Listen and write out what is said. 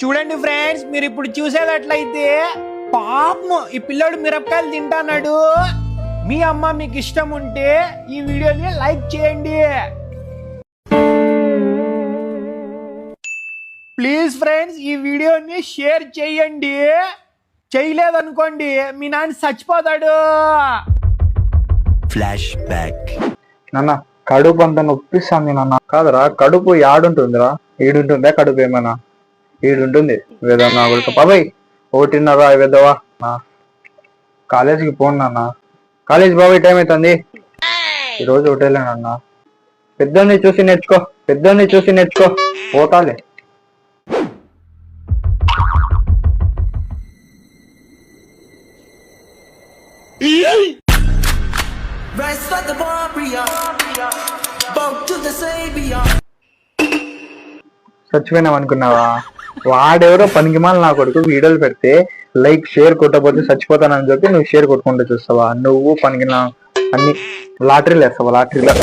చూడండి ఫ్రెండ్స్, మీరు ఇప్పుడు చూసేటట్లయితే పాపం ఈ పిల్లోడు మిరపకాయలు తింటాడు. మీ అమ్మ మీకు ఇష్టం ఉంటే ఈ వీడియోని లైక్ చేయండి. ప్లీజ్ ఫ్రెండ్స్, ఈ వీడియోని షేర్ చేయండి. చేయలేదనుకోండి మీ నాన్న చచ్చిపోతాడు. Flash back. నాన్న కడుపు అంత నొప్పిస్తుంది నాన్న. కాదురా, కడుపు యాడుంటుందిరా? ఈడుంటుందా కడుపు? ఏమైనా ఈడుంటుంది. వేదవ నా కొడుకు బాబాయ్, 1:30 వేదవా. కాలేజీకి పోను నాన్న. కాలేజ్ బాబాయ్ టైం అవుతుంది. ఈరోజు ఒకటేలేనన్నా. పెద్దోని చూసి నేర్చుకో, పోతాలే. చచ్చిపోయినాం అనుకున్నావా? వాడెవరో పనికిమాల నా కొడుకు వీడియోలు పెడితే లైక్ షేర్ కొట్టకపోతే చచ్చిపోతానని చెప్పి నువ్వు షేర్ కొట్టుకుంటూ చూస్తావా? నువ్వు పనికి అన్ని లాటరీలు వేస్తావా? లాటరీలో